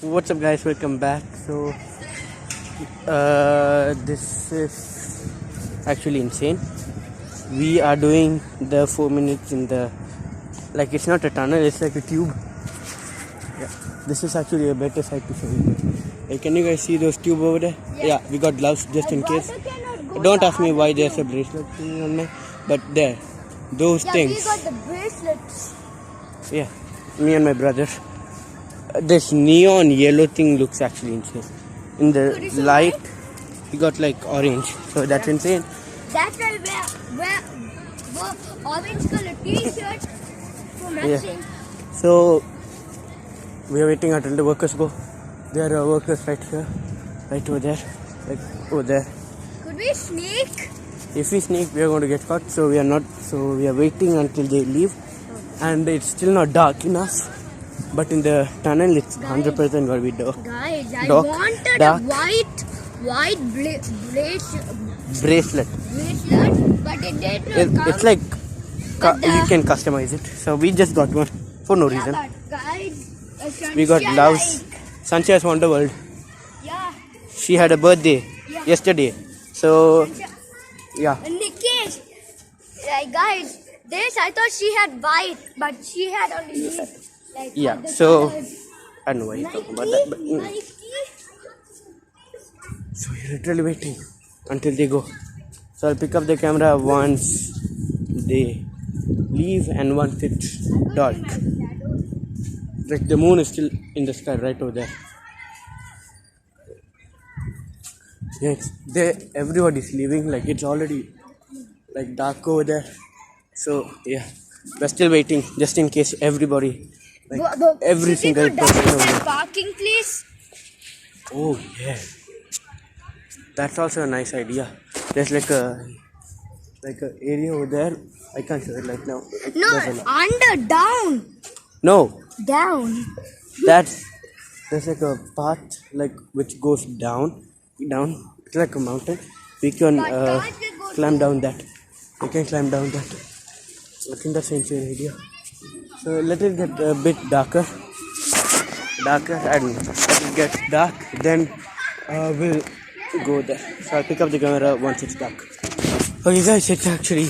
What's up, guys? Welcome back. So, this is actually insane. We are doing the 4 minutes in the, like, it's not a tunnel, it's like a tube. Yeah, this is actually a better side to show you. Hey, can you guys see those tube over there? Yeah, we got gloves just in case. Don't ask me why there's a bracelet thing on me, but there, those things. We got the bracelets. Yeah, me and my brother. This neon yellow thing looks actually insane. In the light, we got like orange, so that's insane. That's why wear orange color t-shirt for matching. Yeah. So we are waiting until the workers go. There are workers right here, right over there, like over there. Could we sneak? If we sneak, we are going to get caught. So we are not. So we are waiting until they leave, and it's still not dark enough. But in the tunnel, it's 100% going to be dark. Guys, I Dark, wanted dark. a white Bracelet. but it did not come. It's like you can customize it. So we just got one for no reason. But guys, We got gloves. Sanchia's Wonderworld. Yeah. She had a birthday yesterday. So yeah. Nikesh, guys, this I thought she had white, but she had only like Yeah. other So colors. I don't know why you're talking about that, but Nike. so we're literally waiting until they go. So I'll pick up the camera once they leave and once it's dark. Like the moon is still in the sky right over there. Yeah, everybody's leaving. Like it's already like dark over there. So yeah, we're still waiting just in case everybody, like every single person over there. Parking, please. Oh yeah, that's also a nice idea. There's like a area over there. I can't show it right now. No, No, down. there's like a path like which goes down. It's like a mountain. We can climb down that. We can climb down that. I think that's an insane idea. So let it get a bit darker, and let it get dark. Then we'll go there. So I'll pick up the camera once it's dark. Okay, guys, it's actually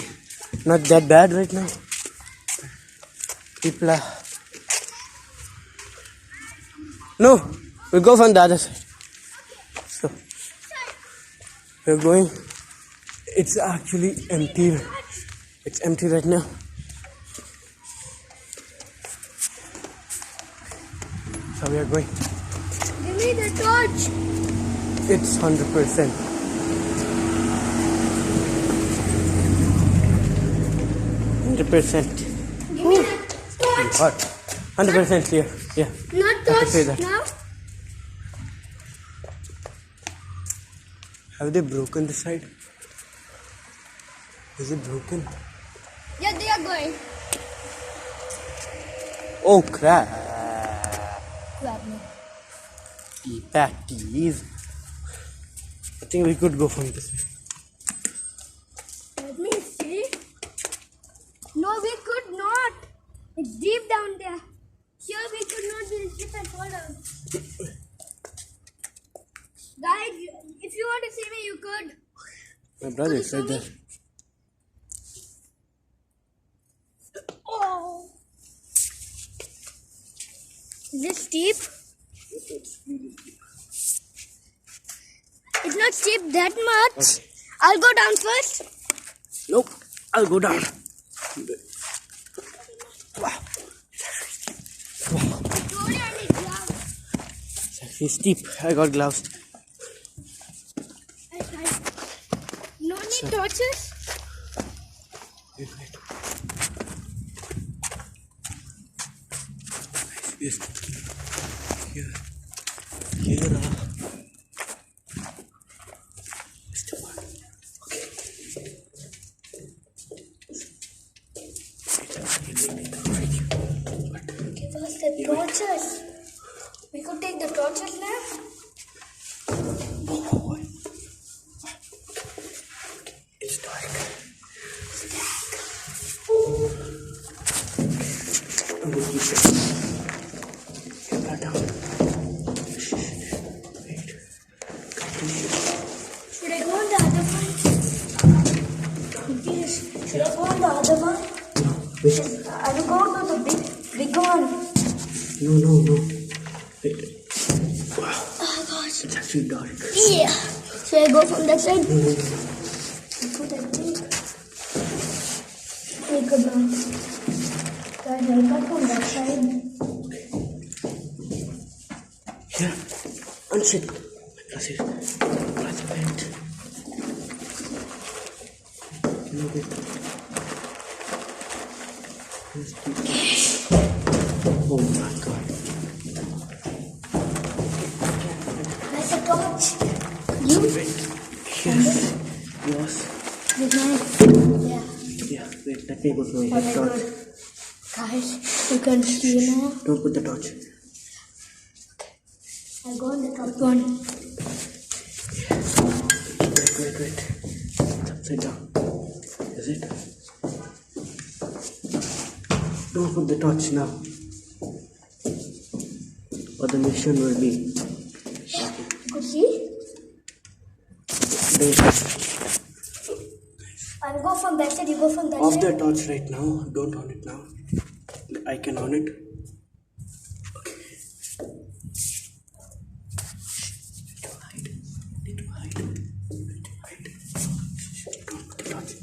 not that bad right now. People are. No, we'll go from the other side. So we're going. It's actually empty. It's empty right now. So we are going. Give me the torch. It's 100%. 100%. Give me the torch. Hot. 100% clear. Yeah. Not I have to say torch that. now. Have they broken the side? Is it broken? Yeah, they are going. Oh crap. Grab me. Patties. I think we could go from this way. Let me see. No, we could not. It's deep down there. Here we could not be slip and fall down. Guys, if you want to see me, you could. My brother is right there. Oh. Is this steep? It's not steep that much. Okay. I'll go down first. Nope. I'll go down. Wow. I told you I need gloves. It's actually steep. I got gloves. No need torches? Wait. Yes. Here. Give us the torches. We could take the torches now. It's dark. I'm going to keep it. Camera down. Wait. I will go to the big one. No. Wait. Wow. Oh gosh. It's actually dark. Yeah. Should I go from that side? No. Put that thing. Take a bath. Guys, I got from that side. Here. Unsit. My glasses. Glass of it. No, wait. Oh my god. There's a torch. You? Wait. Yes. Yours. With mine. Yeah. Yeah, wait, let me go to my Okay, torch. good. Guys, you can see now. Don't put the torch. I go on the top one. Wait. It's upside down. Is it? Don't put the torch now. Or the mission will be. You could see? I'll go from that side, you go from that Off side. the torch right now. Don't on it now. I can on it. Okay. Need to hide. Don't put the torch.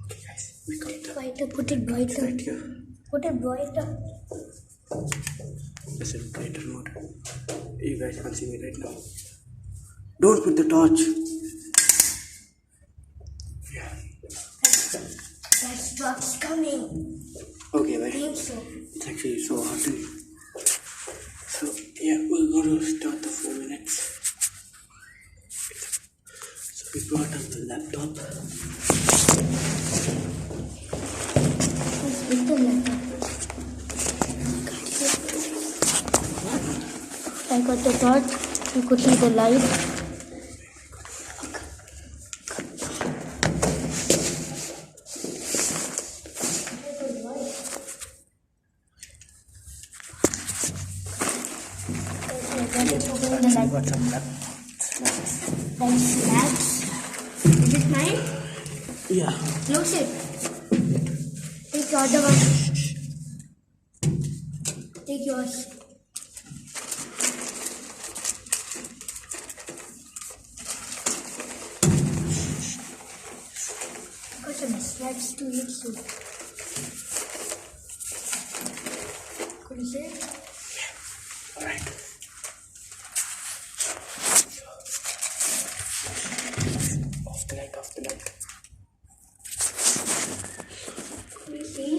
Okay, guys. We got the Brighter, put it brighter. right here. Put it brighter. This is brighter mode. You guys can't see me right now. Don't put the torch. Yeah. That truck's coming. Okay, I wait. think so. It's actually so hot in here. So, yeah, we're going to start the 4 minutes. So, we brought up the laptop. Let's get the laptop. I got the torch. You could see the light. We got some snacks. Then snacks. Is it mine? Yeah. Close it. Take the other one. Take yours. Got some snacks to eat soon. Could you say? Alright. Off the light. Could you see?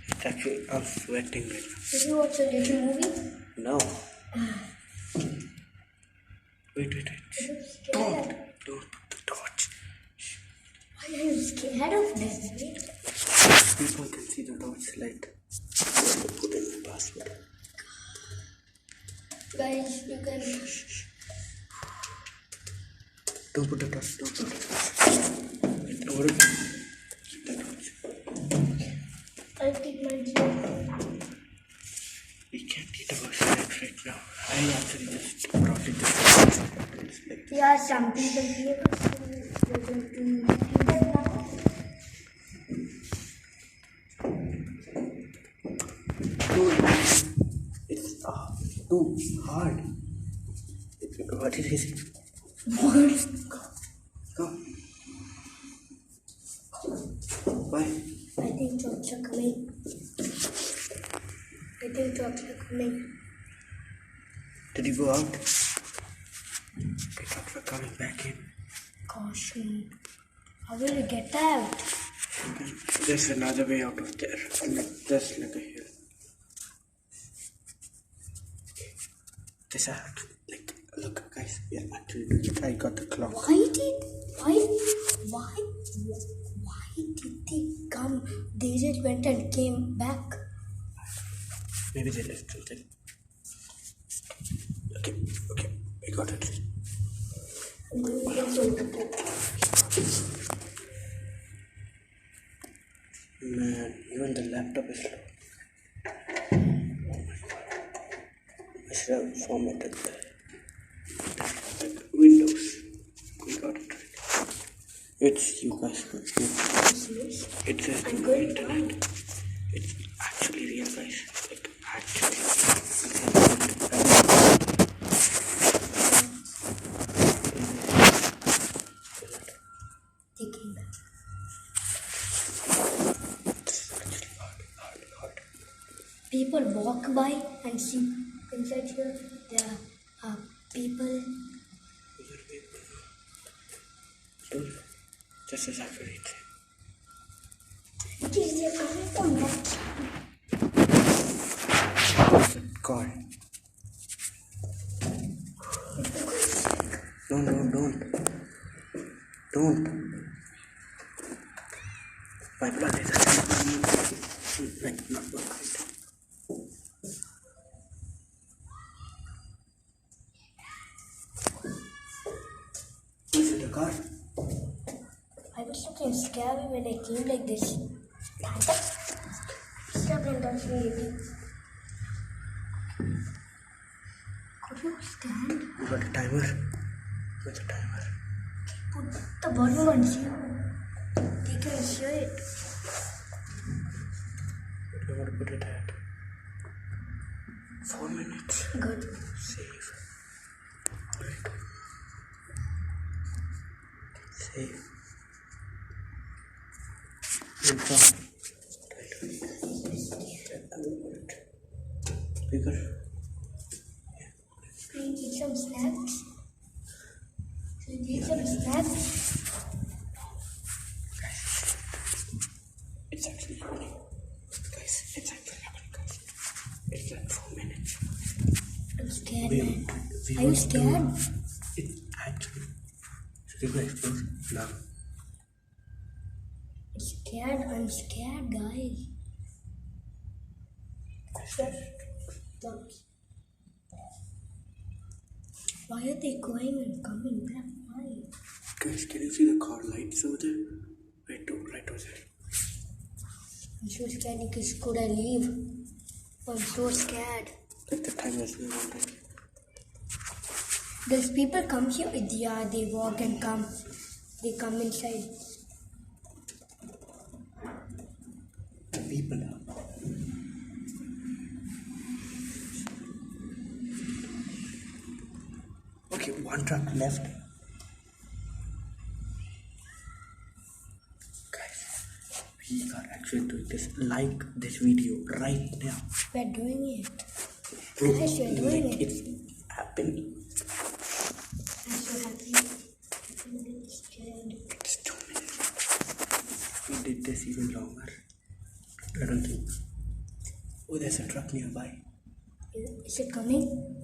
It's actually, I'm sweating right now. Did you watch a little movie? No. Wait. Are you scared? Don't put the torch. Why are you scared of them? People can see the torch light. Put in the password. Guys, you can. Don't put the torch. Don't put the torch. Keep the torch. I'll keep mine here. We can't eat our snacks right now. I actually just brought it this way. Yeah, some people here are going to eat that now. It's too hard. What is it? What? Go. Why? I think trucks are coming. Did you go out? The trucks are coming back in. Caution. How will we get out? There's another way out of there. Just like a hill. This I have to, look guys, we are actually doing it. I got the clock. Why did they come? They just went and came back. Maybe they left something. Okay, we got it. Man, even the laptop is slow. Oh my god. I should have formatted the Windows. We got it right. It's you guys. It's a I'm going internet. It's actually real, guys. Like actually. Taking that. People walk by and see inside here. There are people. This is actually insane. What is there coming from that? God. No, don't. My blood is actually like not working. Is it a car? I was looking scary when I came like this. Stop and touch me again. Could you stand? You got a timer? Where's the timer? Put the bottom on zero. They can hear it. What do you want to put it at? 4 minutes. Good. Save. Right. Save. Bigger. Can you eat some snacks? Can you eat some snacks? It's actually happening. Guys, it's actually happening, guys. It's like 4 minutes. I'm scared, We man. want Are you scared? It's actually. Should we explore? No. I'm scared, guys. Stop. Why are they going and coming back? Why? Guys, can you see the car lights over there? Right over there. I'm so scared because could I leave? I'm so scared. Like the time is going on, right? Does people come here? Yeah, they walk and come. They come inside. The people. Okay, one truck left. Guys, we are actually doing this. Like this video right now. We're doing it. Bro, Guys, we're doing like it. it's happening. I'm so happy. I'm really scared. It's 2 minutes. We did this even longer. I don't think. Oh, there's a truck nearby. Is it coming?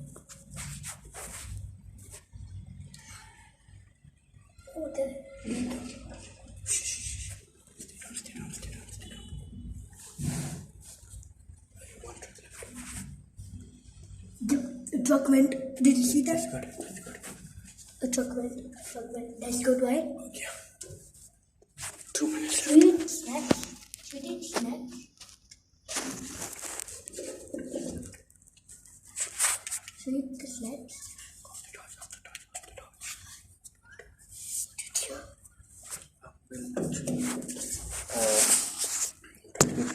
Oh, there. Stay down. One truck left. The truck went. Did you see That's that? good. The truck went. Let's go to it. Yeah. 2 minutes. Sweet snacks. Should we eat snacks? Should we eat the snacks?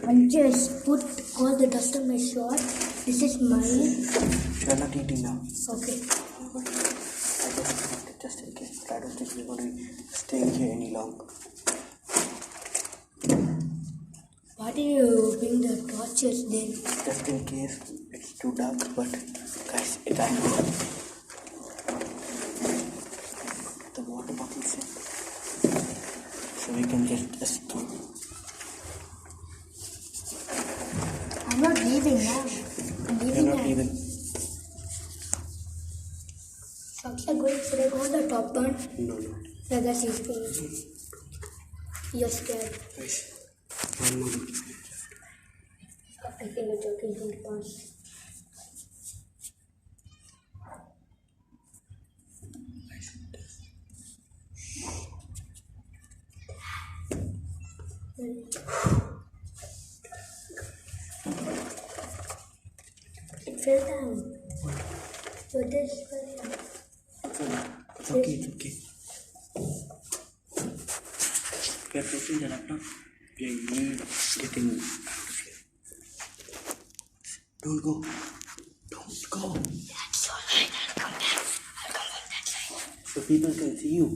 I'll just put all the dust on my shirt. This is mine. You're not eating now. Okay. I just want it just in case. But I don't think we're going to be staying here any longer. Why did you bring the torches then? Just in case it's too dark. But guys, it's actually the water bottles in. So we can just escape. I'm not leaving now. I'm You're leaving not now. even. Socks are going. Should I go on the top one? No. No, that's useful. You're scared. Guys, 1 more minute. I think the joke is going to pass. It fell down. So this fell down. It's okay. They're closing the laptop. We need getting out of here. Don't go. Don't go. That's alright. I'll come back. I'll come back that side. So people can see you.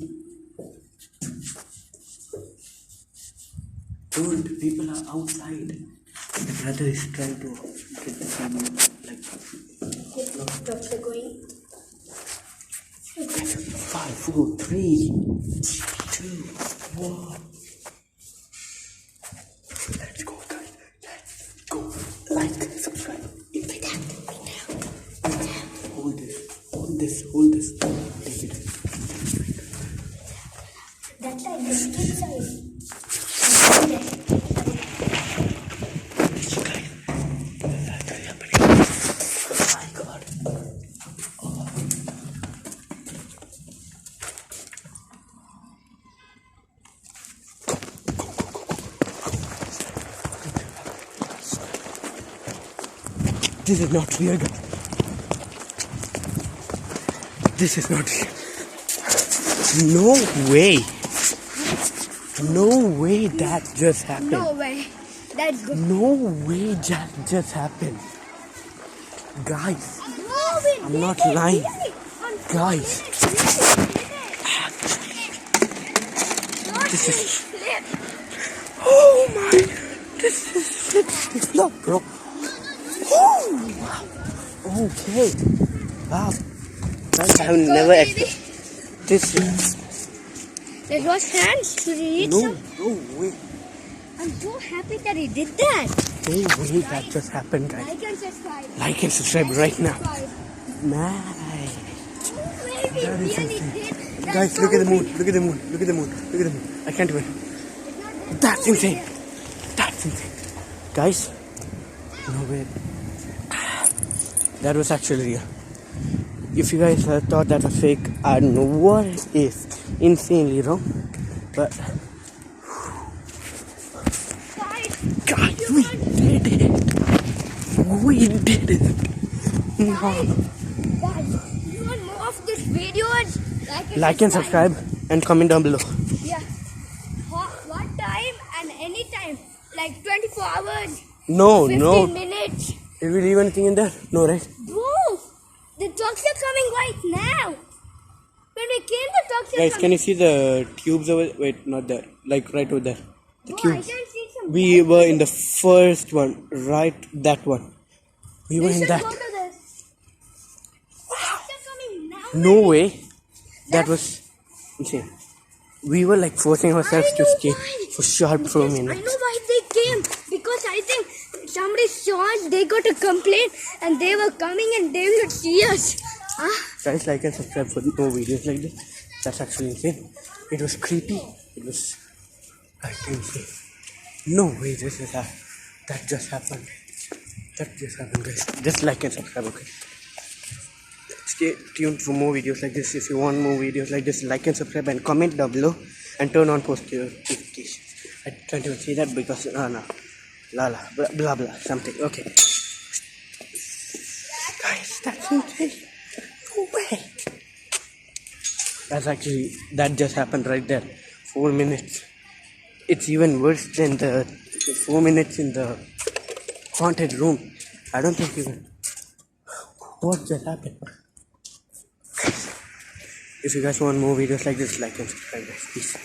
Dude, people are outside. The brother is trying to get the film like. Dogs are going. 5, 4, 3, 2, 1. Let's go, guys. Let's go. Like, subscribe. Hold this. Hold this. Hold this. Take it. That side, the skip side. Guys, that's happening. Oh my God. This is not real, guys. This is not real. No way. No way that just happened. No way. That's good. No way that just happened. Guys, No, we I'm did not it, lying. really. On 4 Guys. minutes, really did it. Not This is- flip. oh my, this is flip-flop, bro. Oh, wow. Okay. Wow. Guys, I have never expected this. It was hands to reach No, some. no way. I'm so happy that he did that. No way that just happened, guys. Like and subscribe. Like and subscribe right now. Subscribe. Man. No way we That is really insane. did. That's Guys, so look at the moon. big. Look at the moon. Look at the moon. Look at the moon. I can't even. That's insane. That's insane. Guys, no way. That was actually real. If you guys thought that was fake, I don't know what it is. Insanely wrong. But, guys, we did it. We did it. No. Guys, you want more of these videos? Like and subscribe and comment down below. Yeah. What time and any time? Like 24 hours, No, 15 no. minutes. Did we leave anything in there? No, right? Bro, the dogs are coming right now. When we came, the dogs are Guys, coming. can you see the tubes over? Wait, not there. Like right over there. The Bro, I tubes. can see some. We were in the first one, right? That one. We were We in should that. go to this. Dogs are coming now. No way. That was insane. We were like forcing ourselves I to know stay why. for sharp 4 I minutes. know why they came. Because I think somebody saw us, they got a complaint, and they were coming and they would see us. Guys, like and subscribe for more videos like this. That's actually insane. It was creepy. It was like insane. No way this is that just happened. That just happened, guys. Just like and subscribe, okay? Stay tuned for more videos like this. If you want more videos like this, like and subscribe and comment down below and turn on post notifications. I can't even say that because no, blah blah blah something. Okay, guys, that's insane. No way. That just happened right there. 4 minutes. It's even worse than the 4 minutes in the haunted room. I don't think even. What just happened? If you guys want more videos like this, like and subscribe, guys. Peace.